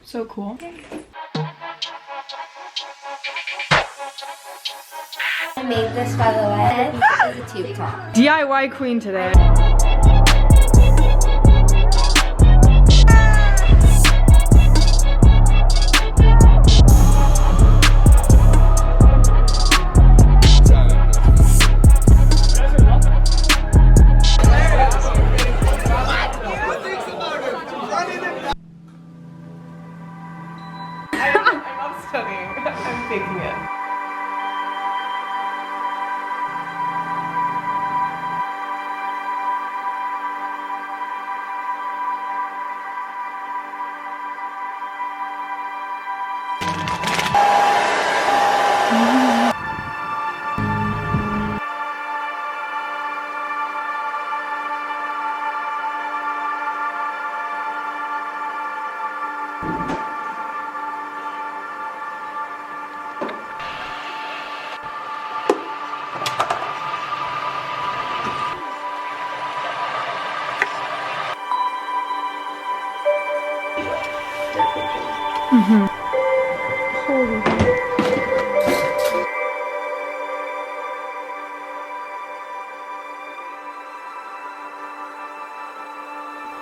So cool. I made this, by the way. This is a tube top. DIY queen today. I'm faking it. Holy.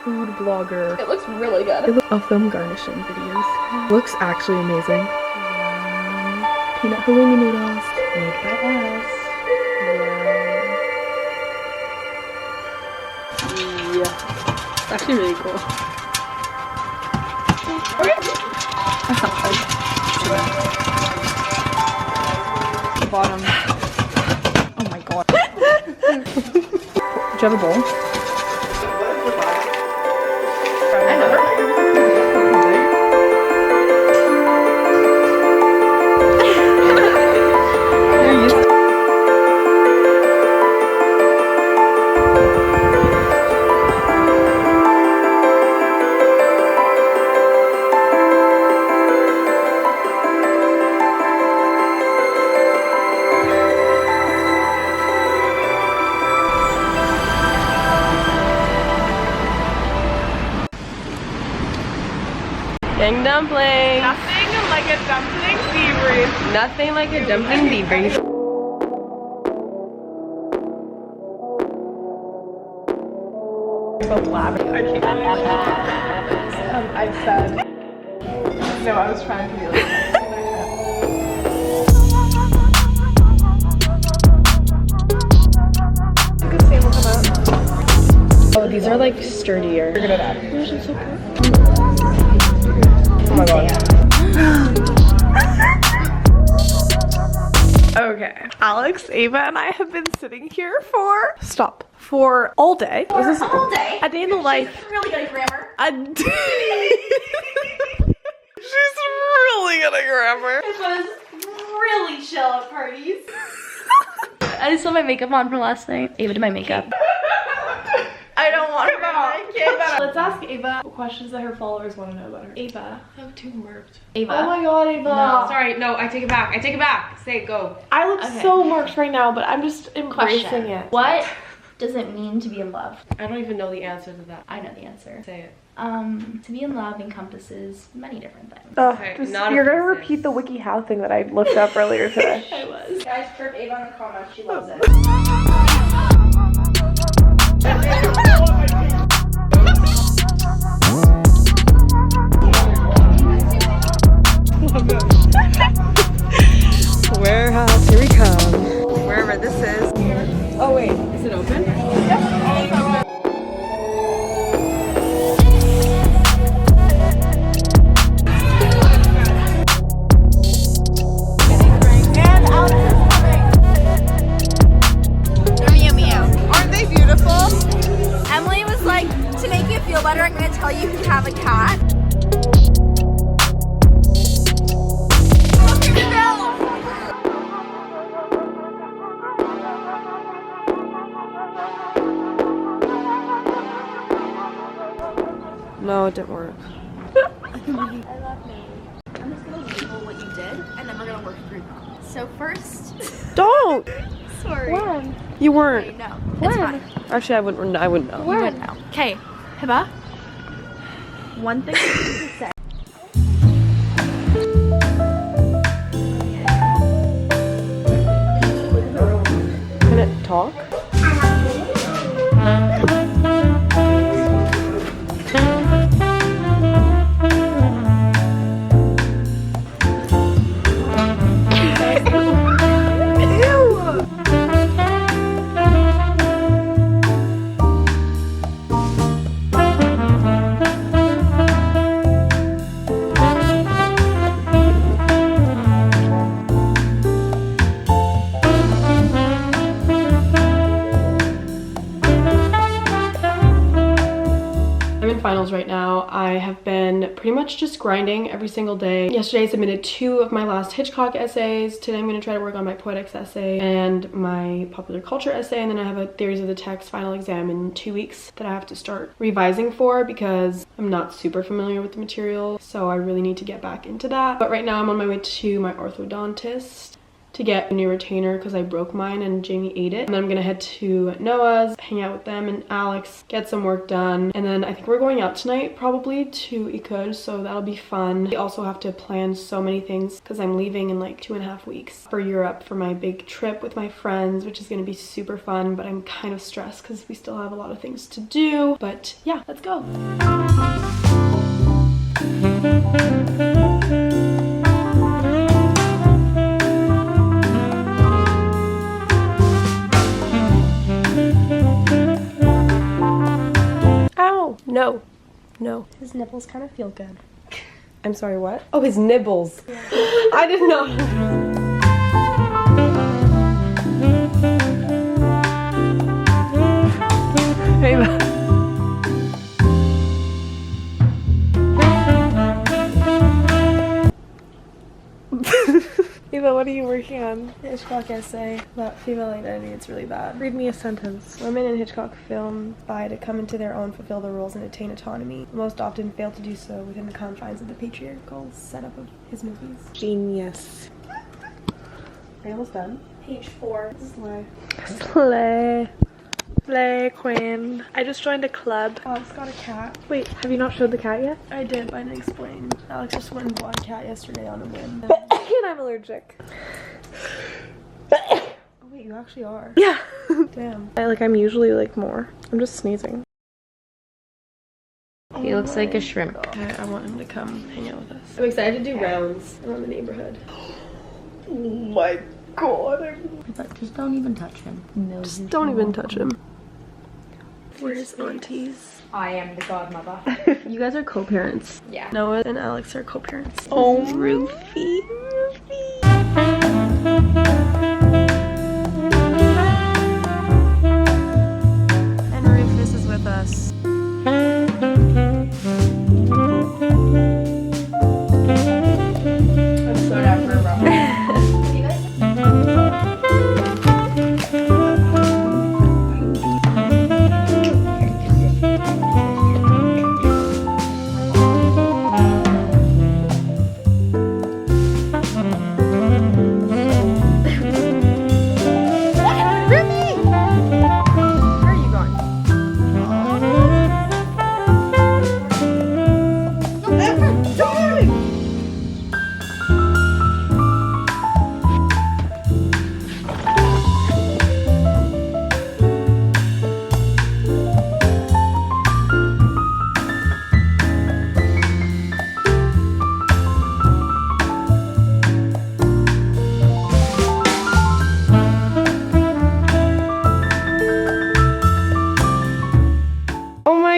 Food blogger. It looks really good. I'll film garnishing videos. Looks actually amazing. Peanut halloumi noodles made by us. Yeah. It's actually really cool. That's not bad. The bottom. Oh my god. Do you have a bowl? I never. Dang dumpling. Nothing like a dumpling debrief. Nothing like a dumpling debrief. So blabber. I said. No, I was trying to be like. Good sable come out. Oh, these are like sturdier. You're good at that. Oh my god. Okay. Alex, Ava, and I have been sitting here for all day. All day. A day in the life. Really good at grammar. A day. She's really good at grammar. This was really chill at parties. I just saw my makeup on from last night. Ava did my makeup. I don't want to. Let's ask Ava questions that her followers want to know about her. Ava. I'm too marked. Ava. Oh my god, Ava. No. Sorry, no, I take it back. I take it back. Say it, go. I look Okay. so marked right now, but I'm just embracing Question. it. What does it mean to be in love? I don't even know the answer to that. I know the answer. Say it. To be in love encompasses many different things. Okay, not you're gonna offensive. repeat the WikiHow thing that I looked up earlier today. I was. Guys, perp Ava in the comments. She loves it. Warehouse, here we come. Wherever this is. Oh wait, is it open? Aren't they beautiful? didn't work. I love Mary. I'm just gonna label what you did, and then we're gonna work through them. So first, Don't! sorry. When? You weren't. No, it's fine. Actually, I wouldn't know. You wouldn't know. Okay, Hiba. One thing you need to say. Can it talk? Finals right now. I have been pretty much just grinding every single day. Yesterday I submitted 2 of my last Hitchcock essays. Today I'm going to try to work on my poetics essay and my popular culture essay, and then I have a theories of the text final exam in 2 weeks that I have to start revising for because I'm not super familiar with the material, so I really need to get back into that. But right now I'm on my way to my orthodontist to get a new retainer because I broke mine and Jamie ate it. And then I'm gonna head to Noah's, hang out with them and Alex, get some work done. And then I think we're going out tonight probably to Ikud, so that'll be fun. We also have to plan so many things because I'm leaving in like 2.5 weeks for Europe for my big trip with my friends, which is gonna be super fun, but I'm kind of stressed because we still have a lot of things to do. But yeah, let's go. No, no. His nipples kind of feel good. I'm sorry, what? Oh, his nibbles. Yeah. I didn't know. Hey, Eva, what are you working on? Hitchcock essay about female identity. It's really bad. Read me a sentence. Women in Hitchcock film vie to come into their own, fulfill their roles, and attain autonomy. Most often fail to do so within the confines of the patriarchal setup of his movies. Genius. Are you almost done? Page 4. Slay. Slay. Slay, queen. I just joined a club. Alex got a cat. Wait, have you not showed the cat yet? I did, but I didn't explain. Alex just went and bought a cat yesterday on a whim. And I'm allergic. Oh wait, you actually are. Yeah. Damn. I'm usually like more. I'm just sneezing. He looks like a shrimp. Okay, I want him to come hang out with us. I'm excited to do rounds around the neighborhood. Oh my god. But just don't even touch him. No, Just don't even touch him. Where's aunties? I am the godmother. You guys are co-parents. Yeah. Noah and Alex are co-parents. Oh, Roofy. And Rufus is with us. I'm so down for a romance.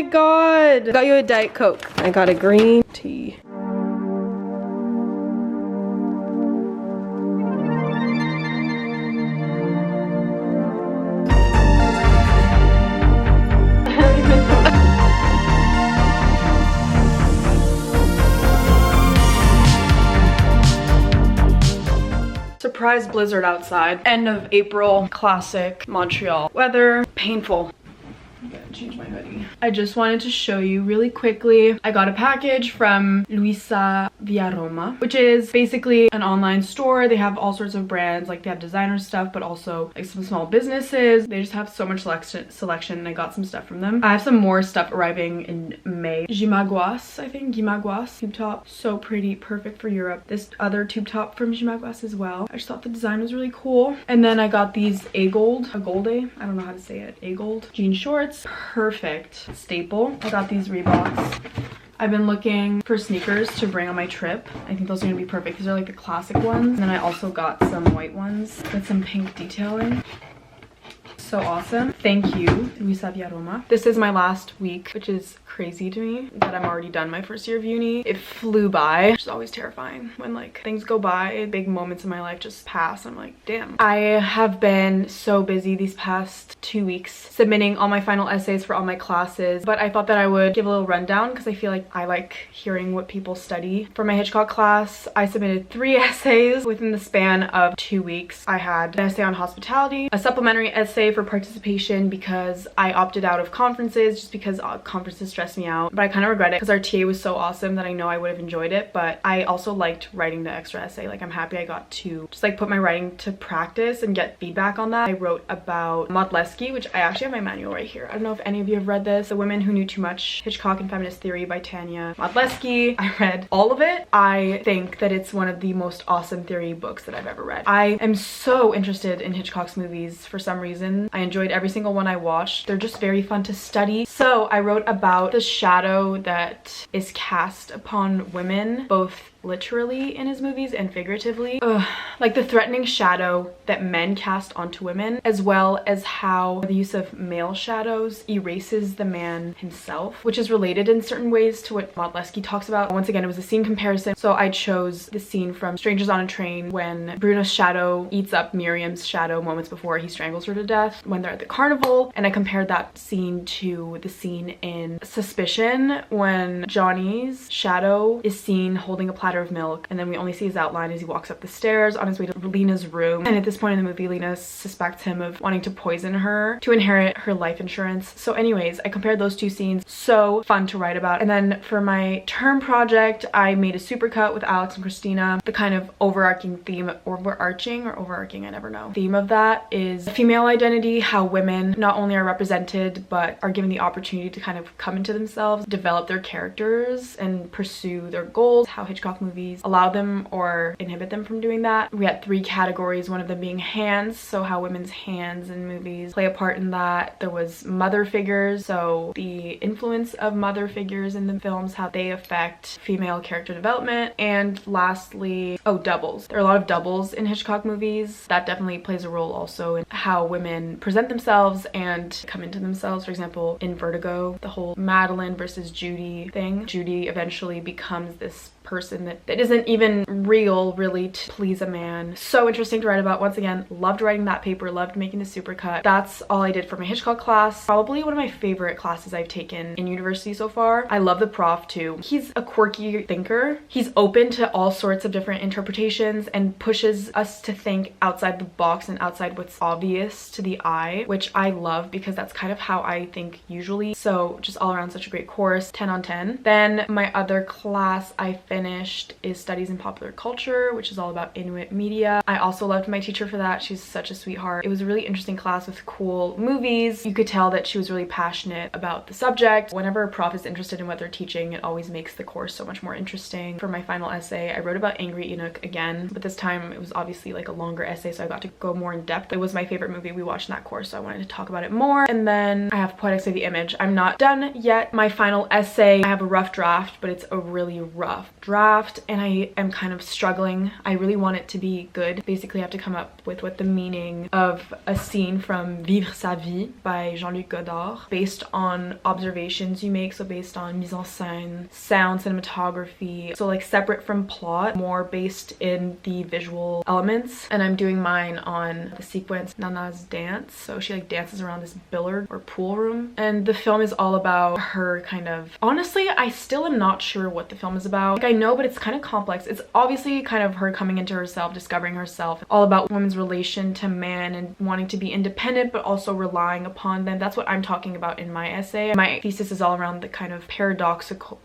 God, I got you a Diet Coke. I got a green tea. Surprise blizzard outside. End of April, classic Montreal weather. Painful. change my hoodie. I just wanted to show you really quickly. I got a package from Luisa Via Roma, which is basically an online store. They have all sorts of brands, like they have designer stuff, but also like some small businesses. They just have so much selection, and I got some stuff from them. I have some more stuff arriving in May. Gimaguas, I think. Gimaguas tube top. So pretty. Perfect for Europe. This other tube top from Gimaguas as well. I just thought the design was really cool. And then I got these Agolde, I don't know how to say it, Agolde jean shorts. Perfect staple. I got these Reeboks. I've been looking for sneakers to bring on my trip. I think those are gonna be perfect. These are like the classic ones. And then I also got some white ones with some pink detailing. So awesome. Thank you, Luisa Via Roma. This is my last week, which is crazy to me that I'm already done my first year of uni. It flew by, which is always terrifying when like things go by, big moments in my life just pass. I'm like, damn. I have been so busy these past 2 weeks submitting all my final essays for all my classes, but I thought that I would give a little rundown because I feel like I like hearing what people study. For my Hitchcock class, I submitted 3 essays within the span of 2 weeks. I had an essay on hospitality, a supplementary essay for participation because I opted out of conferences just because conferences stress me out, but I kind of regret it because our TA was so awesome that I know I would have enjoyed it. But I also liked writing the extra essay. Like, I'm happy I got to just like put my writing to practice and get feedback on that. I wrote about Modleski, which I actually have my manual right here. I don't know if any of you have read this. The Women Who Knew Too Much, Hitchcock and Feminist Theory by Tanya Modleski. I read all of it. I think that it's one of the most awesome theory books that I've ever read. I am so interested in Hitchcock's movies for some reason. I enjoyed every single one I watched. They're just very fun to study. So I wrote about the shadow that is cast upon women, both literally in his movies and figuratively. Like the threatening shadow that men cast onto women, as well as how the use of male shadows erases the man himself, which is related in certain ways to what Modleski talks about. Once again, it was a scene comparison, so I chose the scene from Strangers on a Train when Bruno's shadow eats up Miriam's shadow moments before he strangles her to death when they're at the carnival, and I compared that scene to the scene in Suspicion when Johnny's shadow is seen holding a platter of milk, and then we only see his outline as he walks up the stairs on his way to Lena's room. And at this point in the movie, Lena suspects him of wanting to poison her to inherit her life insurance. So anyways, I compared those 2 scenes. So fun to write about. And then for my term project, I made a supercut with Alex and Christina. The kind of overarching theme, I never know. Theme of that is female identity, how women not only are represented, but are given the opportunity to kind of come into themselves, develop their characters, and pursue their goals, how Hitchcock movies allow them or inhibit them from doing that. We had 3 categories, one of them being hands, so how women's hands in movies play a part in that. There was mother figures, so the influence of mother figures in the films, how they affect female character development. And lastly, doubles. There are a lot of doubles in Hitchcock movies. That definitely plays a role also in how women present themselves and come into themselves. For example, in Vertigo, the whole Madeline versus Judy thing. Judy eventually becomes this person that isn't even real really to please a man. So interesting to write about. Once again, loved writing that paper, loved making the supercut. That's all I did for my Hitchcock class. Probably one of my favorite classes I've taken in university so far. I love the prof too. He's a quirky thinker. He's open to all sorts of different interpretations and pushes us to think outside the box and outside what's obvious to the eye, which I love because that's kind of how I think usually. So just all around such a great course, 10 on 10. Then my other class I finished is Studies in Popular Culture, which is all about Inuit media. I also loved my teacher for that. She's such a sweetheart. It was a really interesting class with cool movies. You could tell that she was really passionate about the subject. Whenever a prof is interested in what they're teaching, it always makes the course so much more interesting. For my final essay, I wrote about Angry Enoch again, but this time it was obviously like a longer essay, so I got to go more in depth. It was my favorite movie we watched in that course, so I wanted to talk about it more. And then I have Poetics of the Image. I'm not done yet. My final essay, I have a rough draft, but it's a really rough draft and I am kind of struggling. I really want it to be good. Basically, I have to come up with what the meaning of a scene from Vivre sa vie by Jean-Luc Godard, based on observations you make, so based on mise en scène, sound, cinematography, so like separate from plot, more based in the visual elements. And I'm doing mine on the sequence Nana's Dance. dance. So she like dances around this billiard or pool room, and the film is all about her kind of, honestly I still am not sure what the film is about. Like I know, but it's kind of complex. It's obviously kind of her coming into herself, discovering herself, all about women's relation to man and wanting to be independent but also relying upon them. That's what I'm talking about in my essay. My thesis is all around the kind of paradoxical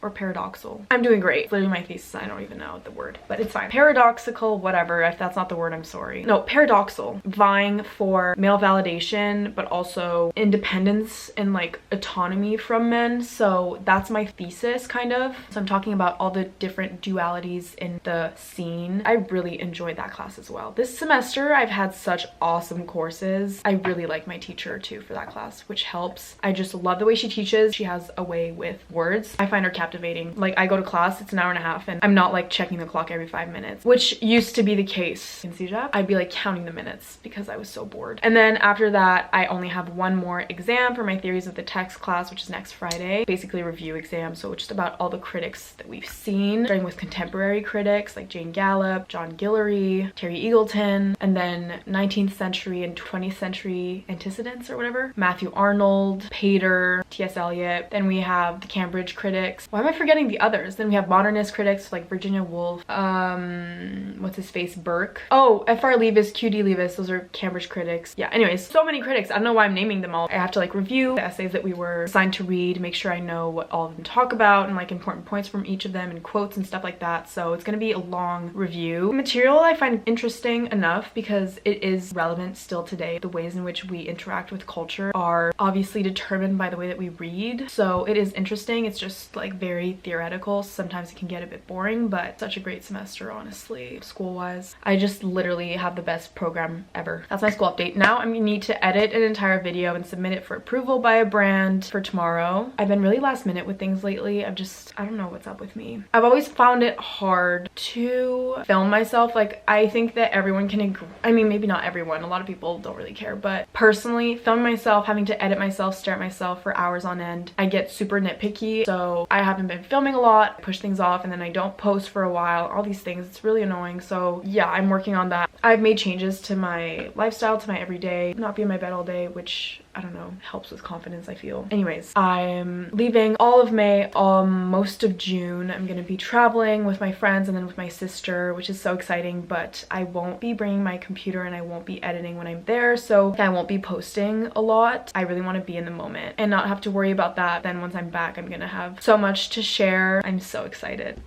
or paradoxal. I'm doing great. Literally my thesis, I don't even know the word, but it's fine. Paradoxical, whatever. If that's not the word, I'm sorry. No, paradoxal. Vying for male validation, but also independence and like autonomy from men. So that's my thesis kind of. So I'm talking about all the different dualities in the scene. I really enjoyed that class as well. This semester, I've had such awesome courses. I really like my teacher too for that class, which helps. I just love the way she teaches. She has a way with words. I find her captivating. Like I go to class, it's an hour and a half, and I'm not like checking the clock every 5 minutes, which used to be the case in CJAP. I'd be like counting the minutes because I was so bored. And then after that, I only have one more exam for my theories of the text class, which is next Friday. Basically a review exam, so it's just about all the critics that we've seen, starting with contemporary critics like Jane Gallup, John Guillory, Terry Eagleton, and then 19th century and 20th century antecedents or whatever, Matthew Arnold, Pater, T.S. Eliot. Then we have the Cambridge critics. Why am I forgetting the others? Then we have modernist critics like Virginia Woolf, what's his face, Burke. Oh, F.R. Leavis, Q.D. Leavis, those are Cambridge critics. Yeah, anyways, so many critics. I don't know why I'm naming them all. I have to like review the essays that we were assigned to read, make sure I know what all of them talk about and like important points from each of them and quotes and stuff like that. So it's gonna be a long review. Material I find interesting enough because it is relevant still today. The ways in which we interact with culture are obviously determined by the way that we read. So it is interesting. It's just like very theoretical. Sometimes it can get a bit boring, but such a great semester, honestly, school-wise. I just literally have the best program ever. That's my school update. Now I'm gonna need to edit an entire video and submit it for approval by a brand for tomorrow. I've been really last minute with things lately. I don't know what's up with me. I've always found it hard to film myself. Like I think that everyone can agree. I mean, maybe not everyone. A lot of people don't really care, but personally, filming myself, having to edit myself, stare at myself for hours on end, I get super nitpicky. So I haven't been filming a lot, push things off, and then I don't post for a while, all these things. It's really annoying. So yeah, I'm working on that. I've made changes to my lifestyle, to my everyday, not be in my bed all day, which I don't know, helps with confidence, I feel. Anyways, I'm leaving all of May, most of June. I'm gonna be traveling with my friends and then with my sister, which is so exciting, but I won't be bringing my computer and I won't be editing when I'm there, so I won't be posting a lot. I really want to be in the moment and not have to worry about that. Then once I'm back, I'm gonna have so much to share. I'm so excited.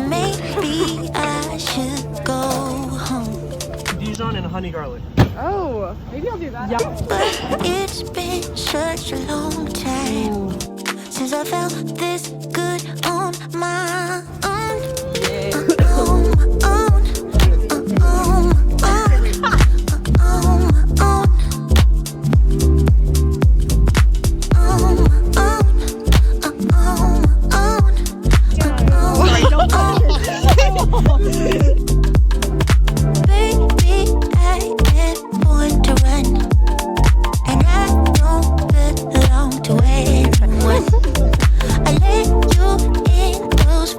Maybe I should go home. Dijon and honey garlic. Oh, maybe I'll do that. Yeah. But it's been such a long time since I felt this good on my own. I let you in those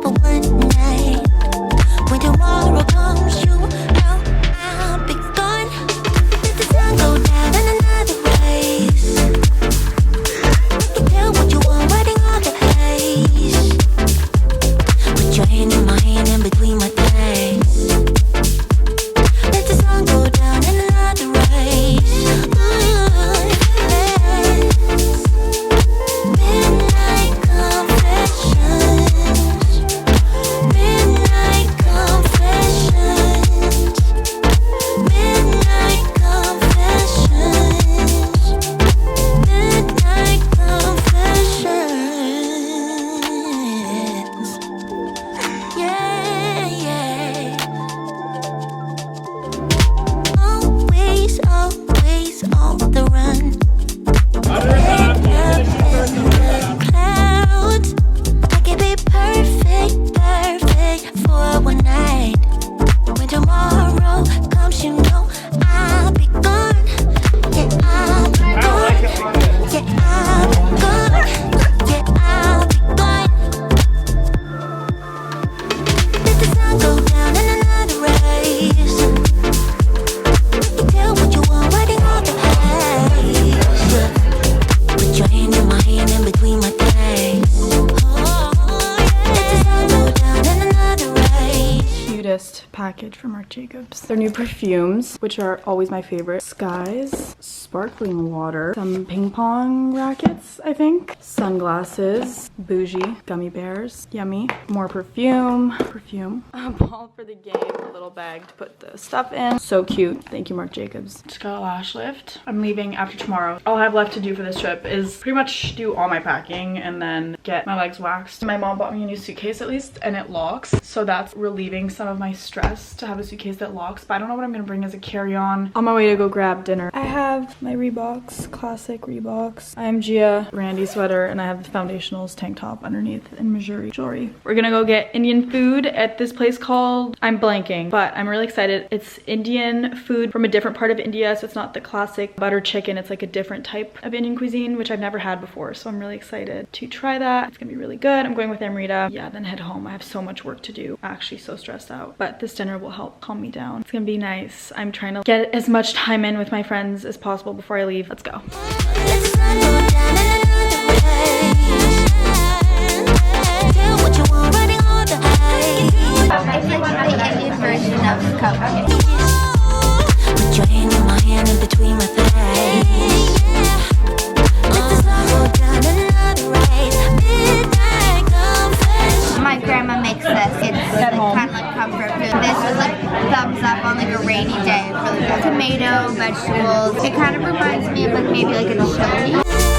newest package from Marc Jacobs. Their new perfumes, which are always my favorite. Skies, sparkling water, some ping pong rackets, I think. Sunglasses, bougie, gummy bears, yummy. More perfume, a ball for the game, a little bag to put the stuff in. So cute. Thank you, Marc Jacobs. Just got a lash lift. I'm leaving after tomorrow. All I have left to do for this trip is pretty much do all my packing and then get my legs waxed. My mom bought me a new suitcase at least, and it locks, so that's relieving some of my stress to have a suitcase that locks, but I don't know what I'm gonna bring as a carry-on on my way to go grab dinner. I have my Reeboks, classic Reeboks. I am Gia Randy sweater, and I have the Foundationals tank top underneath in Missouri jewelry. We're gonna go get Indian food at this place called, I'm blanking, but I'm really excited. It's Indian food from a different part of India, so it's not the classic butter chicken. It's like a different type of Indian cuisine, which I've never had before, so I'm really excited to try that. It's gonna be really good. I'm going with Amrita. Yeah, then head home. I have so much work to do. I'm actually so stressed out, but this dinner will help calm me down. It's gonna be nice. I'm trying to get as much time in with my friends as possible before I leave. Let's go. It's like the Indian version of Coke. Put your hand in my hand in between my thighs. My grandma makes this. It's like kind of like comfort food. This is like thumbs up on like a rainy day. Really good. Tomato, vegetables. It kind of reminds me of like maybe like a chili.